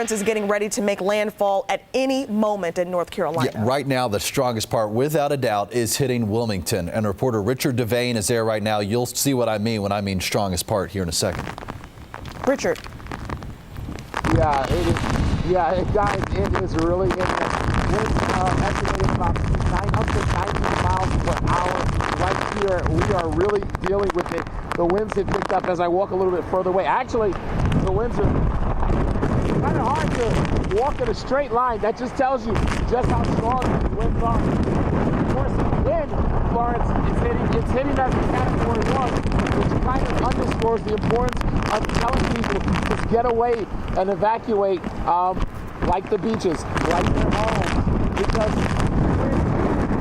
Florence is getting ready to make landfall at any moment in North Carolina. Yeah, right now, the strongest part, without a doubt, is hitting Wilmington. And reporter Richard Devane is there right now. You'll see what I mean when I mean strongest part here in a second. Richard. Yeah, it is. Yeah, guys, it is really in the winds estimated about 990 miles per hour. Right here, we are really dealing with it. The winds have picked up as I walk a little bit further away. Actually, the winds are kind of hard to walk in a straight line. That just tells you just how strong the winds are. Of course, wind, Florence, it's hitting us in Category 1, which kind of underscores the importance of telling people to get away and evacuate, like the beaches, like their homes, because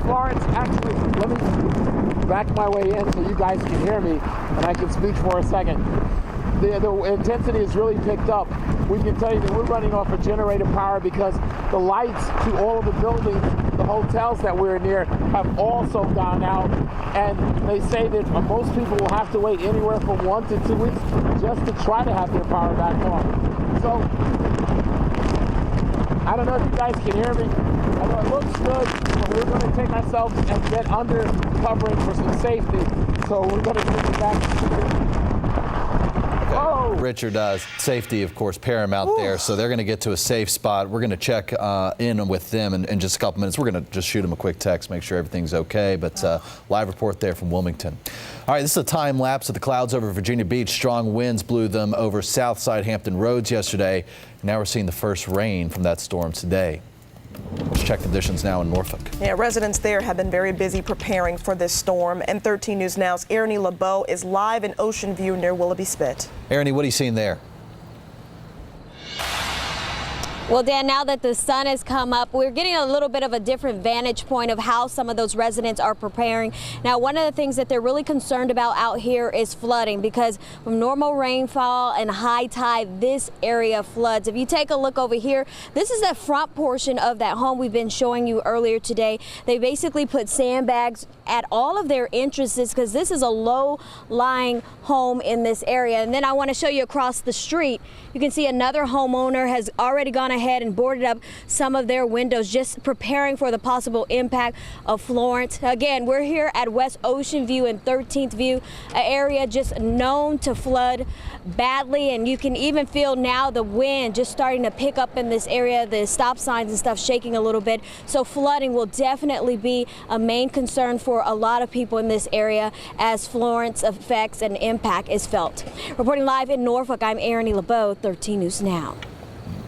Florence actually, let me back my way in so you guys can hear me and I can speak for a second. The intensity has really picked up. We can tell you that we're running off of generator power because the lights to all of the buildings, the hotels that we're near, have also gone out. And they say that most people will have to wait anywhere from 1 to 2 weeks just to try to have their power back on. So, I don't know if you guys can hear me. I know it looks good, but we're going to take ourselves and get under covering for some safety. So we're going to take it back. Oh. Richard, safety, of course, paramount there. So they're going to get to a safe spot. We're going to check in with them in just a couple minutes. We're going to just shoot them a quick text, make sure everything's okay. But live report there from Wilmington. All right, this is a time lapse of the clouds over Virginia Beach. Strong winds blew them over Southside Hampton roads yesterday. Now we're seeing the first rain from that storm today. Let's check conditions now in Norfolk. Yeah, residents there have been very busy preparing for this storm. And 13 News Now's Ernie LeBeau is live in Ocean View near Willoughby Spit. Ernie, what are you seeing there? Well, Dan, now that the sun has come up, we're getting a little bit of a different vantage point of how some of those residents are preparing. Now, one of the things that they're really concerned about out here is flooding, because from normal rainfall and high tide, this area floods. If you take a look over here, this is the front portion of that home we've been showing you earlier today. They basically put sandbags at all of their entrances because this is a low-lying home in this area. And then I want to show you across the street. You can see another homeowner has already gone ahead and boarded up some of their windows, just preparing for the possible impact of Florence. Again, we're here at West Ocean View and 13th View, an area just known to flood badly, and you can even feel now the wind just starting to pick up in this area, the stop signs and stuff shaking a little bit. So flooding will definitely be a main concern for a lot of people in this area as Florence effects and impact is felt. Reporting live in Norfolk, I'm Ernie LeBeau, 13 News Now.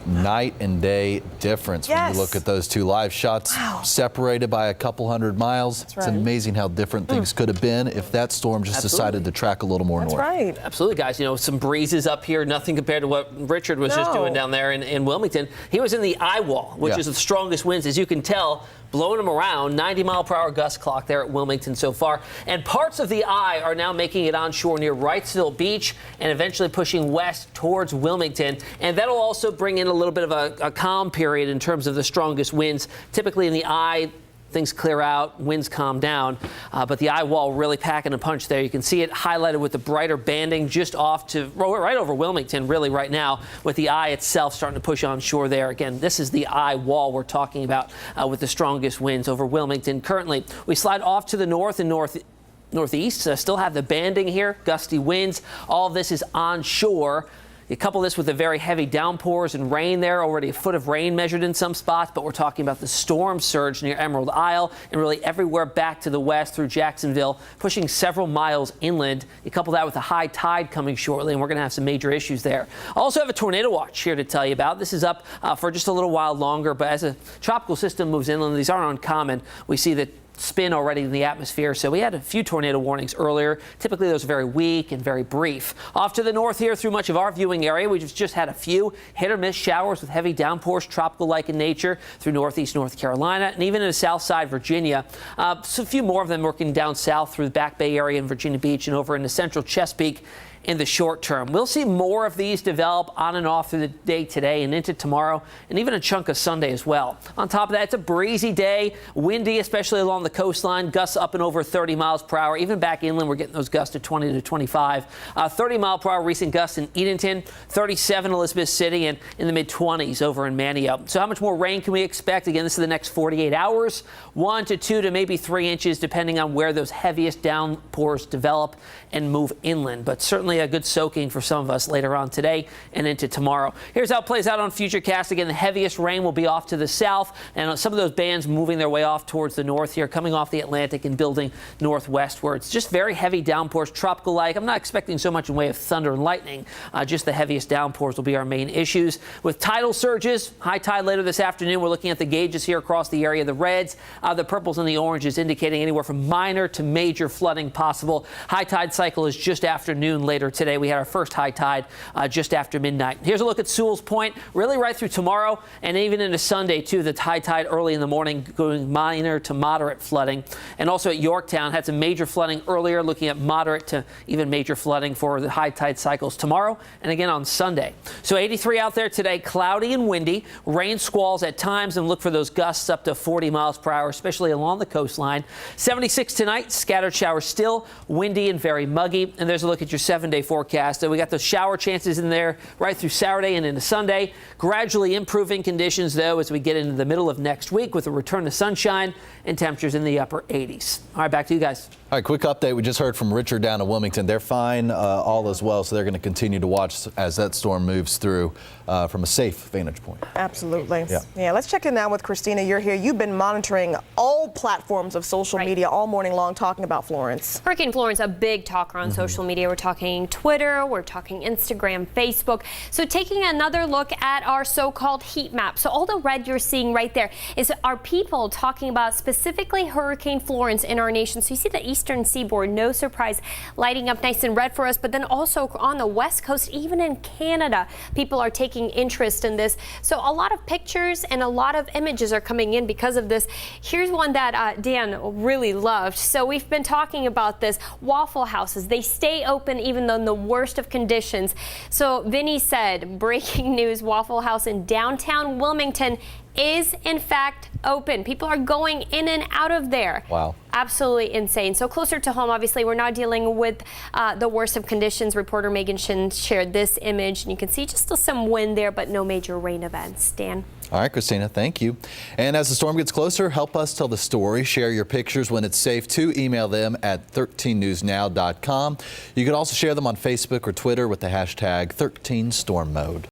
Night and day difference when you look at those two live shots. Separated by a couple hundred miles. That's It's amazing how different things could have been if that storm just decided to track a little more north. That's right. Absolutely, guys. You know, some breezes up here, nothing compared to what Richard was just doing down there in Wilmington. He was in the eye wall, which is the strongest winds, as you can tell, blowing them around. 90-mile-per-hour gust clock there at Wilmington so far. And parts of the eye are now making it onshore near Wrightsville Beach and eventually pushing west towards Wilmington. And that'll also bring in a little bit of a calm period in terms of the strongest winds. Typically in the eye, things clear out, winds calm down, but the eye wall really packing a punch there. You can see it highlighted with the brighter banding just off to right over Wilmington really right now, with the eye itself starting to push onshore there. Again, this is the eye wall we're talking about with the strongest winds over Wilmington. Currently, we slide off to the north and northeast. Still have the banding here, gusty winds. All of this is onshore. You couple this with the very heavy downpours and rain there, already a foot of rain measured in some spots, but we're talking about the storm surge near Emerald Isle and really everywhere back to the west through Jacksonville, pushing several miles inland. You couple that with a high tide coming shortly, and we're going to have some major issues there. Also have a tornado watch here to tell you about. This is up for just a little while longer, but as a tropical system moves inland, these aren't uncommon. We see that spin already in the atmosphere. So we had a few tornado warnings earlier. Typically those are very weak and very brief. Off to the north here through much of our viewing area, we've just had a few hit or miss showers with heavy downpours, tropical-like in nature through northeast North Carolina and even in the south side Virginia. So a few more of them working down south through the Back Bay area in Virginia Beach and over into central Chesapeake in the short term. We'll see more of these develop on and off through the day today and into tomorrow, and even a chunk of Sunday as well. On top of that, it's a breezy day, windy, especially along the coastline, gusts up and over 30 miles per hour. Even back inland, we're getting those gusts to 20 to 25. 30 mile per hour recent gusts in Edenton, 37 Elizabeth City, and in the mid-20s over in Manio. So how much more rain can we expect? Again, this is the next 48 hours, 1 to 2 to maybe 3 inches, depending on where those heaviest downpours develop and move inland. But certainly a good soaking for some of us later on today and into tomorrow. Here's how it plays out on Futurecast. Again, the heaviest rain will be off to the south, and some of those bands moving their way off towards the north here, coming off the Atlantic and building northwestwards. Just very heavy downpours, tropical-like. I'm not expecting so much in way of thunder and lightning. Just the heaviest downpours will be our main issues. With tidal surges, high tide later this afternoon. We're looking at the gauges here across the area. The reds, the purples, and the oranges indicating anywhere from minor to major flooding possible. High tide cycle is just afternoon later today. We had our first high tide just after midnight. Here's a look at Sewell's Point, really right through tomorrow and even into Sunday, too. The high tide early in the morning going minor to moderate flooding. And also at Yorktown, had some major flooding earlier, looking at moderate to even major flooding for the high tide cycles tomorrow and again on Sunday. So 83 out there today, cloudy and windy, rain squalls at times, and look for those gusts up to 40 miles per hour, especially along the coastline. 76 tonight, scattered showers still, windy and very muggy. And there's a look at your 7-day forecast. So we got those shower chances in there right through Saturday and into Sunday. Gradually improving conditions, though, as we get into the middle of next week with a return to sunshine and temperatures in the upper 80s. All right, back to you guys. All right, quick update. We just heard from Richard down in Wilmington. They're fine, all as well, so they're going to continue to watch as that storm moves through from a safe vantage point. Absolutely. Yeah, let's check in now with Christina. You're here. You've been monitoring all platforms of social media all morning long, talking about Florence. Hurricane Florence, a big talker on social media. We're talking Twitter, we're talking Instagram, Facebook. So taking another look at our so-called heat map. So all the red you're seeing right there is our people talking about specifically Hurricane Florence in our nation. So you see the eastern seaboard, no surprise, lighting up nice and red for us, but then also on the west coast, even in Canada, people are taking interest in this. So a lot of pictures and a lot of images are coming in because of this. Here's one that Dan really loved. So we've been talking about this. Waffle houses, they stay open even though in the worst of conditions. So Vinny said, breaking news, Waffle House in downtown Wilmington is in fact open. People are going in and out of there. Wow. Absolutely insane. So closer to home, obviously, we're not dealing with the worst of conditions. Reporter Megan Shin shared this image, and you can see just some wind there, but no major rain events. Dan? All right, Christina, thank you. And as the storm gets closer, help us tell the story. Share your pictures when it's safe to. Email them at 13newsnow.com. You can also share them on Facebook or Twitter with the hashtag 13stormmode.